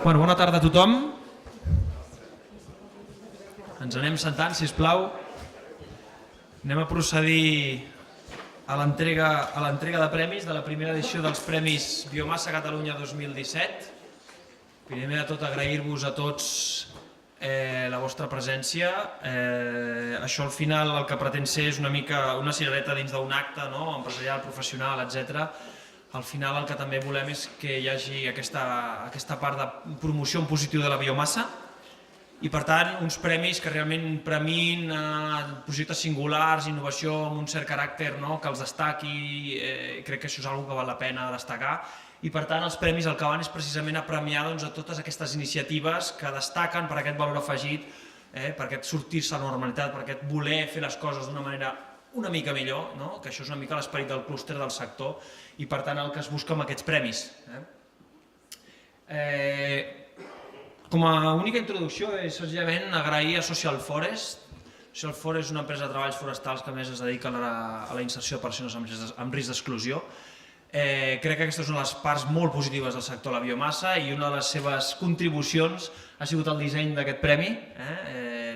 Bona tarda a tothom. Ens anem sentant, sisplau. Anem a procedir a l'entrega de premis de la primera edició dels Premis Biomassa Catalunya 2017. Primer de tot, agrair-vos a tots la vostra presència. Això al final el que pretén ser és una mica una cirereta dins d'un acte empresarial, professional, etc. Al final el que també volem és que hi hagi aquesta part de promoció en positiu de la biomassa i per tant uns premis que realment premin projectes singulars, innovació amb un cert caràcter que els destaqui. Crec que això és una cosa que val la pena destacar i per tant els premis el que van és precisament a premiar a totes aquestes iniciatives que destaquen per aquest valor afegit, per aquest sortir-se a la normalitat, per aquest voler fer les coses d'una manera una mica millor, que això és una mica l'esperit del clúster del sector i per tant el que es busca amb aquests premis. Com a única introducció és senzillament agrair a Social Forest. Social Forest és una empresa de treballs forestals que a més es dedica a la inserció de persones amb risc d'exclusió. Crec que aquesta és una de les parts molt positives del sector de la biomassa i una de les seves contribucions ha sigut el disseny d'aquest premi.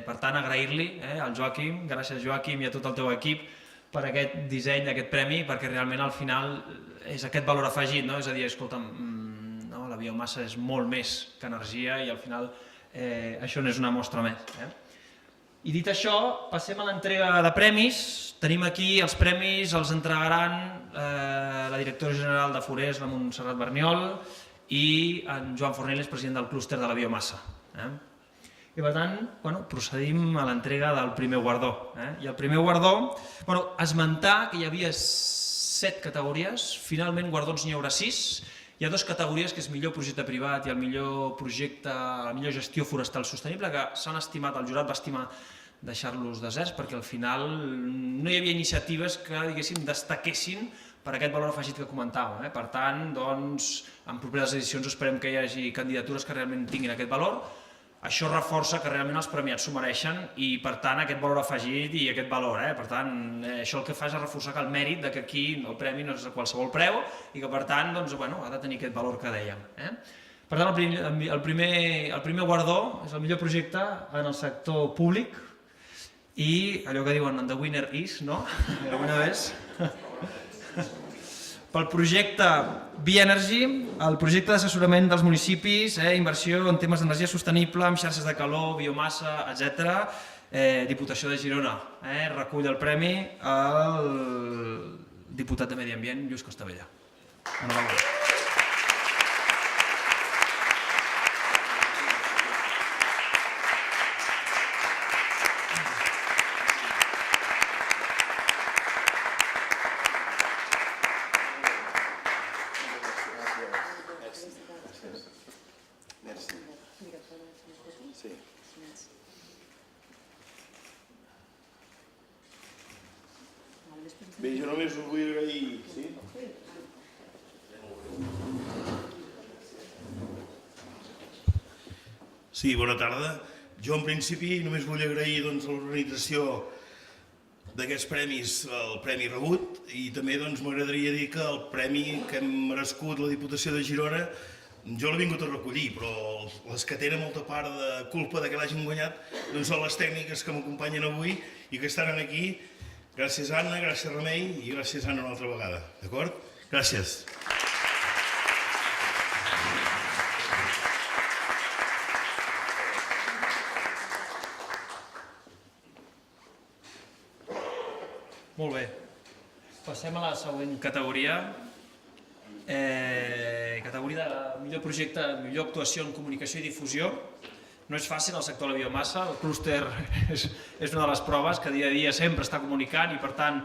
Per tant, agrair-li al Joaquim, gràcies Joaquim i a tot el teu equip per aquest disseny d'aquest premi, perquè realment al final és aquest valor afegit, és a dir, escolta'm, la biomassa és molt més que energia i al final això n'és una mostra més. I dit això, passem a l'entrega de premis. Tenim aquí els premis, els entregaran la directora general de Forest, la Montserrat Berniol, i en Joan Fornells, president del clúster de la biomassa. I per tant, procedim a l'entrega del primer guardó. I el primer guardó, esmentar que hi havia 7 categories, finalment guardons n'hi haurà 6. Hi ha 2 categories, que és millor projecte privat i el millor projecte, la millor gestió forestal sostenible, que s'han estimat, el jurat va estimar deixar-los deserts, perquè al final no hi havia iniciatives que, diguéssim, destaquessin per aquest valor afegit que comentàvem. Per tant, en properes edicions esperem que hi hagi candidatures que realment tinguin aquest valor. Això reforça que realment els premiats s'ho mereixen i, per tant, aquest valor afegit i aquest valor. Per tant, això el que fa és reforçar que el mèrit que aquí el premi no és a qualsevol preu i que, per tant, ha de tenir aquest valor que dèiem. Per tant, el primer guardó és el millor projecte en el sector públic i allò que diuen the winner is, no? Alguna vegada? Pel projecte Bioenergy, el projecte d'assessorament dels municipis, inversió en temes d'energia sostenible, amb xarxes de calor, biomassa, etc. Diputació de Girona. Recull el premi el diputat de Medi Ambient, Lluís Costabella. Enhorabona. Bé, jo només us vull agrair... Sí, bona tarda. Jo, en principi, només vull agrair a l'organització d'aquests premis, el premi rebut, i també m'agradaria dir que el premi que hem merescut la Diputació de Girona jo l'he vingut a recollir, però les que tenen molta part de culpa que l'hagin guanyat són les tècniques que m'acompanyen avui i que estan aquí. Gràcies, Anna, gràcies, Remei, i gràcies, Anna, una altra vegada. D'acord? Gràcies. Molt bé. Passem a la següent categoria. Categoria de millor projecte, millor actuació en comunicació i difusió. No és fàcil el sector de la biomassa, el clúster és una de les proves que dia a dia sempre està comunicant i per tant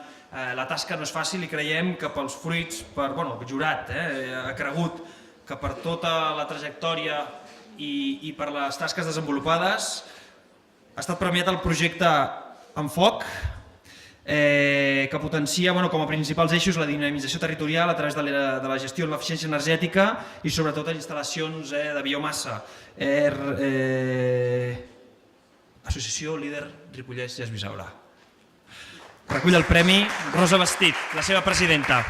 la tasca no és fàcil i creiem que pels fruits, el jurat ha cregut que per tota la trajectòria i per les tasques desenvolupades ha estat premiat el projecte Enfoc, que potencia com a principals eixos la dinamització territorial a través de la gestió en l'eficiència energètica i sobretot les instal·lacions de biomassa. Associació Líder Ripollès Ges Bisaura. Recull el premi Rosa Bastit, la seva presidenta.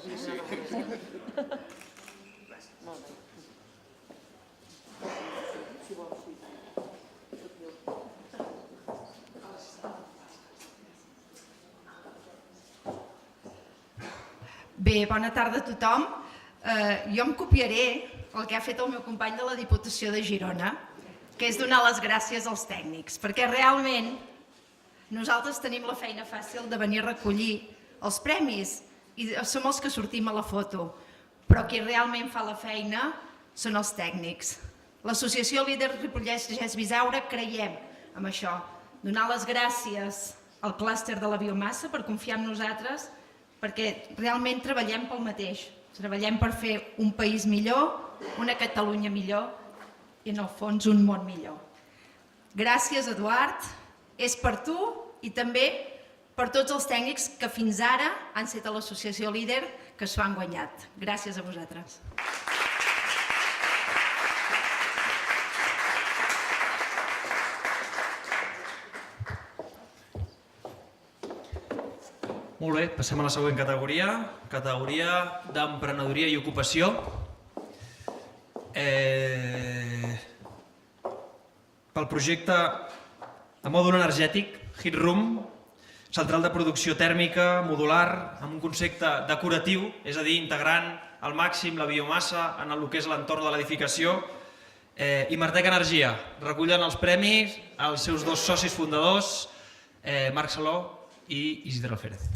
Bé, bona tarda a tothom. Jo em copiaré el que ha fet el meu company de la Diputació de Girona, que és donar les gràcies als tècnics, perquè realment nosaltres tenim la feina fàcil de venir a recollir els premis i som els que sortim a la foto, però qui realment fa la feina són els tècnics. L'Associació Líder Ripollès Gès Bisaura creiem en això, donar les gràcies al clúster de la biomassa per confiar en nosaltres, perquè realment treballem pel mateix, treballem per fer un país millor, una Catalunya millor i en el fons un món millor. Gràcies, Eduard, és per tu i també per tots els tècnics que fins ara han estat a l'Associació Líder que s'ho han guanyat. Gràcies a vosaltres. Molt bé, passem a la següent categoria, categoria d'emprenedoria i ocupació. Pel projecte de mòdul energètic Heat Room, central de producció tèrmica modular amb un concepte decoratiu, és a dir, integrant al màxim la biomassa en el que és l'entorn de l'edificació, i Martec Energia. Recullen els premis els seus dos socis fundadors, Marc Saló i Isidre Alférez.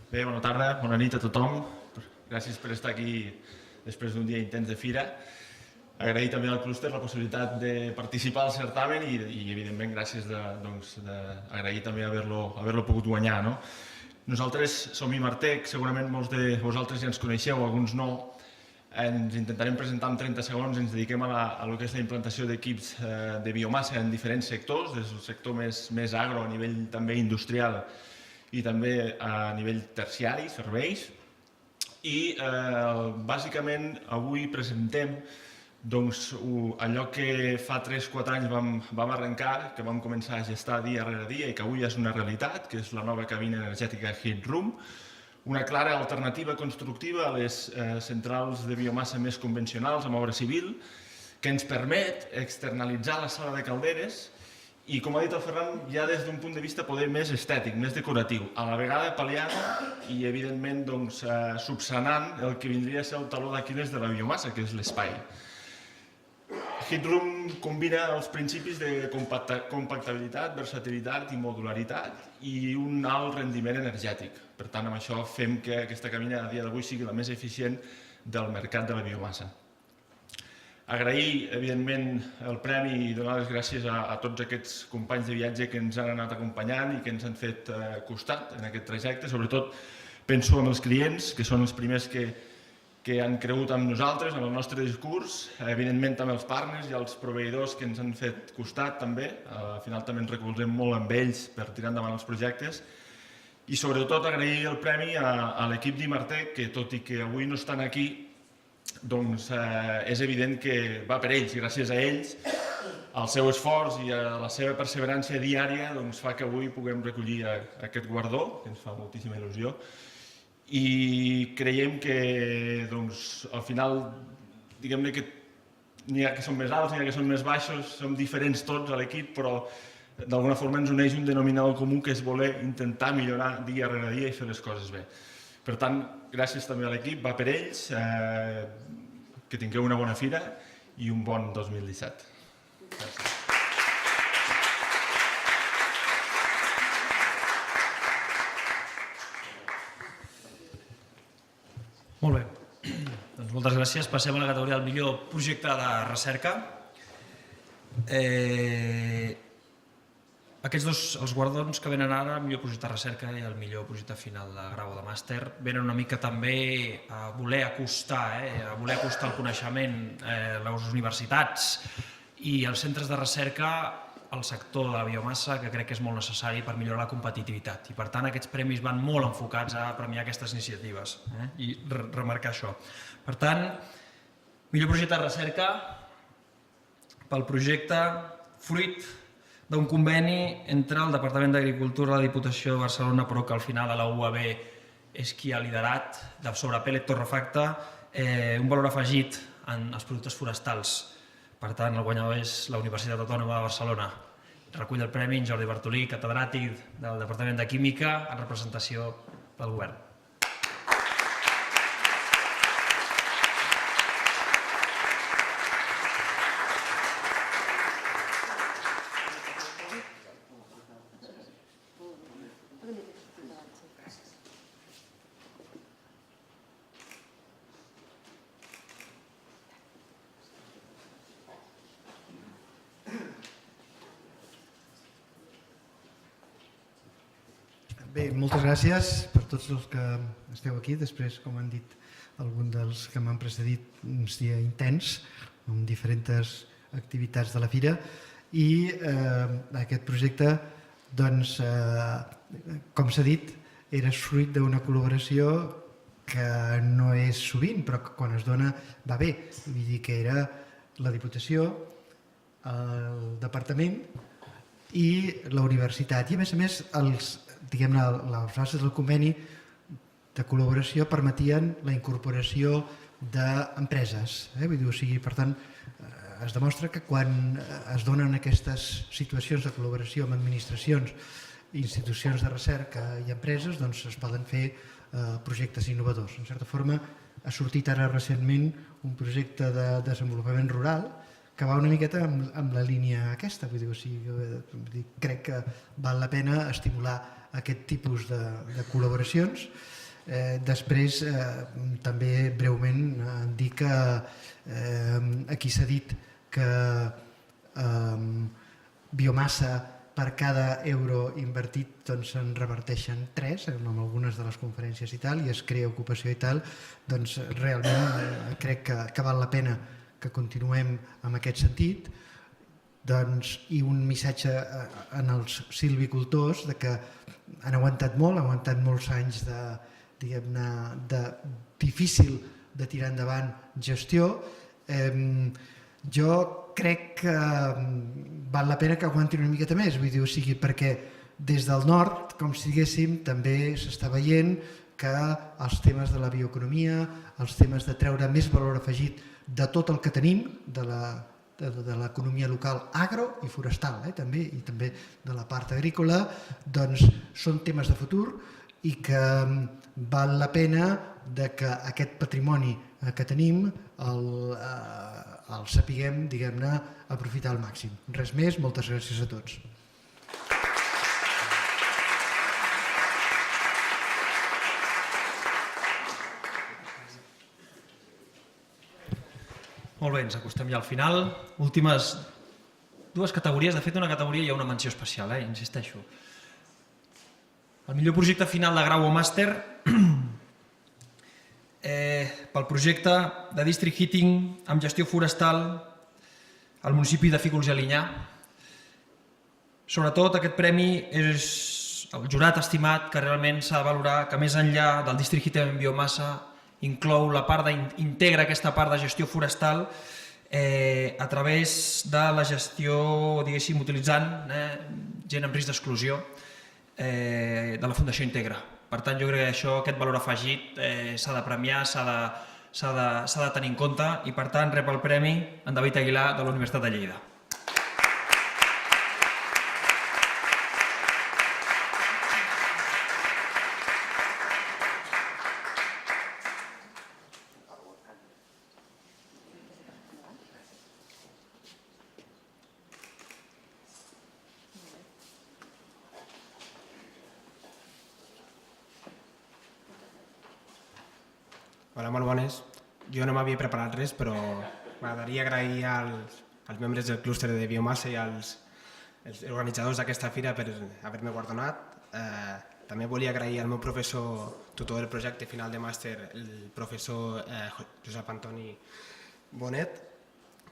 Bé, bona tarda, bona nit a tothom. Gràcies per estar aquí després d'un dia intens de fira. Agrair també al clúster la possibilitat de participar al certamen i evidentment, gràcies d'agrair també haver-lo pogut guanyar. Nosaltres som Imartec, segurament molts de vosaltres ja ens coneixeu, alguns no. Ens intentarem presentar en 30 segons, ens dediquem a lo que és la implantació d'equips de biomassa en diferents sectors, des del sector més agro, a nivell també industrial, i també a nivell terciari, serveis. I bàsicament avui presentem allò que fa 3-4 anys vam arrencar, que vam començar a gestar dia rere dia i que avui és una realitat, que és la nova cabina energètica Heat Room, una clara alternativa constructiva a les centrals de biomassa més convencionals amb obra civil, que ens permet externalitzar la sala de calderes i, com ha dit el Ferran, ja des d'un punt de vista poder més estètic, més decoratiu, a la vegada pal·liant i, evidentment, subsanant el que vindria a ser el taló d'Aquil·les de la biomassa, que és l'espai. Heat Room combina els principis de compactabilitat, versatilitat i modularitat i un alt rendiment energètic. Per tant, amb això fem que aquesta cabina a dia d'avui sigui la més eficient del mercat de la biomassa. Agrair, evidentment, el premi i donar les gràcies a tots aquests companys de viatge que ens han anat acompanyant i que ens han fet costat en aquest trajecte. Sobretot penso en els clients, que són els primers que han cregut en nosaltres, en el nostre discurs. Evidentment, també els partners i els proveïdors que ens han fet costat, també. Al final també ens recolzem molt amb ells per tirar endavant els projectes. I, sobretot, agrair el premi a l'equip d'Imartec, que tot i que avui no estan aquí, doncs és evident que va per ells i gràcies a ells, al seu esforç i a la seva perseverança diària fa que avui puguem recollir aquest guardó, que ens fa moltíssima il·lusió, i creiem que al final, diguem-ne que n'hi ha que són més alts, n'hi ha que són més baixos, som diferents tots a l'equip, però d'alguna forma ens uneix un denominador comú que és voler intentar millorar dia rere dia i fer les coses bé. Per tant, gràcies també a l'equip, va per ells, que tingueu una bona fira i un bon 2017. Gràcies. Molt bé, doncs moltes gràcies. Passem a la categoria del millor projecte de recerca. Aquests dos, els guardons que venen ara, el millor projecte de recerca i el millor projecte final de grau o de màster, venen una mica també a voler acostar el coneixement a les universitats i als centres de recerca al sector de la biomassa, que crec que és molt necessari per millorar la competitivitat. I per tant aquests premis van molt enfocats a premiar aquestes iniciatives i remarcar això. Per tant, millor projecte de recerca pel projecte fruit d'un conveni entre el Departament d'Agricultura, la Diputació de Barcelona, però que al final a la UAB és qui ha liderat, sobre pèl·let torrefacte, un valor afegit en els productes forestals. Per tant, el guanyador és la Universitat Autònoma de Barcelona. Recull el premi en Jordi Bartolí, catedràtic del Departament de Química, en representació del govern. Bé, moltes gràcies per tots els que esteu aquí. Després, com han dit alguns dels que m'han precedit, un dia intens, amb diferents activitats de la Fira. I aquest projecte, doncs, com s'ha dit, era fruit d'una col·laboració que no és sovint, però que quan es dona va bé. Vull dir que era la Diputació, el Departament i la Universitat. I, a més, diguem-ne, les bases del conveni de col·laboració permetien la incorporació d'empreses. Vull dir, o sigui, per tant, es demostra que quan es donen aquestes situacions de col·laboració amb administracions, institucions de recerca i empreses, doncs es poden fer projectes innovadors. En certa forma, ha sortit ara recentment un projecte de desenvolupament rural que va una miqueta amb la línia aquesta. Vull dir, o sigui, crec que val la pena estimular aquest tipus de col·laboracions. Després, també breument, dir que aquí s'ha dit que biomassa per cada euro invertit se'n reverteixen 3, en algunes de les conferències i tal, i es crea ocupació i tal. Doncs realment crec que val la pena que continuem en aquest sentit, i un missatge en els silvicultors que han aguantat molts anys de difícil de tirar endavant gestió. Jo crec que val la pena que aguantin una miqueta més, vull dir, o sigui, perquè des del nord, com si diguéssim, també s'està veient que els temes de la bioeconomia, els temes de treure més valor afegit de tot el que tenim, de l'economia local agro i forestal, també, i també de la part agrícola, doncs són temes de futur i que val la pena que aquest patrimoni que tenim el sapiguem, diguem-ne, aprofitar al màxim. Res més, moltes gràcies a tots. Molt bé, ens acostem ja al final. Últimes dues categories. De fet, una categoria hi ha una menció especial, insisteixo. El millor projecte final de grau o màster pel projecte de district heating amb gestió forestal al municipi de Fígols i Alinyà. Sobretot aquest premi és el jurat estimat que realment s'ha de valorar que més enllà del district heating amb biomassa inclou la part integra aquesta part de gestió forestal a través de la gestió, diguéssim, utilitzant gent en risc d'exclusió de la Fundació Integra. Per tant, jo crec que això, aquest valor afegit s'ha de premiar, s'ha de tenir en compte i per tant rep el premi en David Aguilar de la Universitat de Lleida. Hola, molt bones. Jo no m'havia preparat res, però m'agradaria agrair als als membres del clúster de biomassa i als organitzadors d'aquesta fira per haver-me guardonat. També volia agrair al meu professor tutor del projecte final de màster, el professor Josep Antoni Bonet,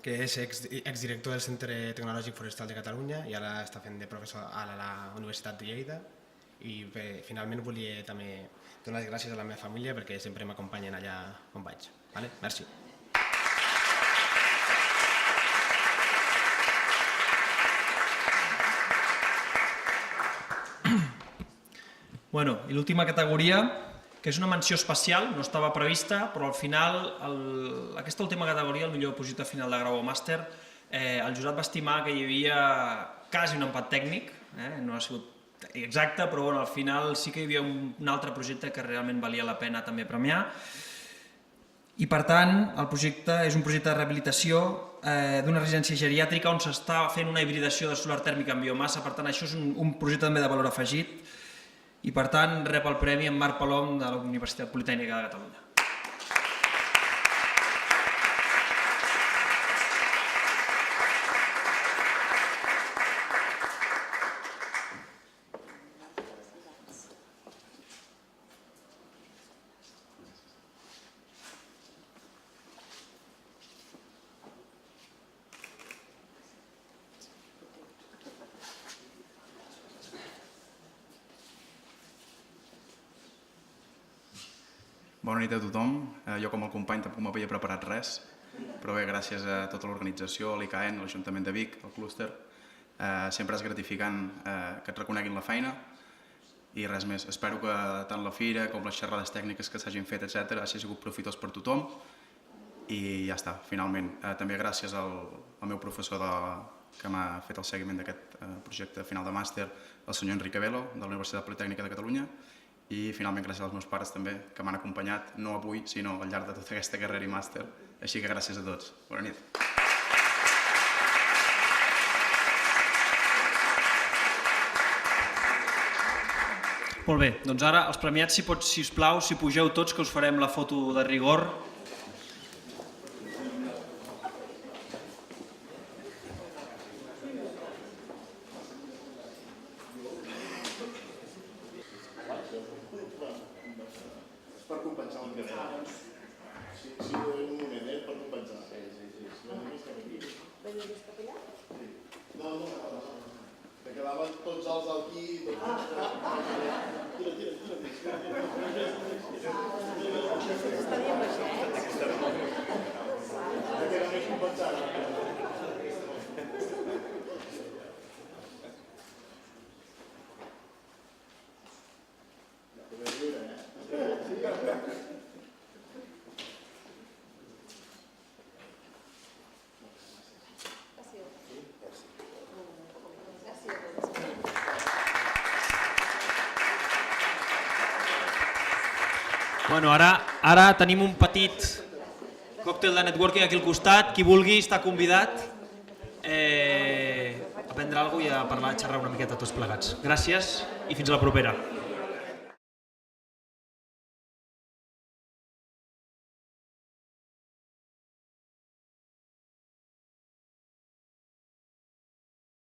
que és exdirector del Centre Tecnològic Forestal de Catalunya i ara està fent de professor a la Universitat de Lleida. I bé, finalment volia també donar les gràcies a la meva família perquè sempre m'acompanyen allà on vaig. Merci. Bueno, i l'última categoria, que és una menció especial, no estava prevista, però al final, aquesta última categoria, el millor projecte final de grau o màster, el jurat va estimar que hi havia quasi un empat tècnic, no ha sigut exacte, però al final sí que hi havia un altre projecte que realment valia la pena també premiar. I per tant, el projecte és un projecte de rehabilitació d'una residència geriàtrica on s'està fent una hibridació de solar tèrmica amb biomassa, per tant això és un projecte també de valor afegit i per tant rep el premi en Marc Palom de la Universitat Politècnica de Catalunya. Bona nit a tothom. Jo com el company tampoc m'havia preparat res, però bé, gràcies a tota l'organització, a l'ICAEN, a l'Ajuntament de Vic, al clúster. Sempre és gratificant que et reconeguin la feina i res més. Espero que tant la fira com les xerrades tècniques que s'hagin fet, etc., hagi sigut profitós per tothom i ja està, finalment. També gràcies al meu professor que m'ha fet el seguiment d'aquest projecte final de màster, el senyor Enrique Velo, de la Universitat Politècnica de Catalunya, i finalment gràcies als meus pares també, que m'han acompanyat no avui, sinó al llarg de tota aquesta carrera i màster. Així que gràcies a tots. Bona nit. Molt bé, doncs ara els premiats, si us plau, si pugeu tots, que us farem la foto de rigor. Per compensar el que ve. Sí, un moment, per compensar. No, que quedaven tots els aquí. Tira. Està dient això, que queda més compensat. Bueno, ara tenim un petit còctel de networking aquí al costat. Qui vulgui està convidat a prendre alguna cosa i a parlar, a xerrar una miqueta tots plegats. Gràcies i fins a la propera.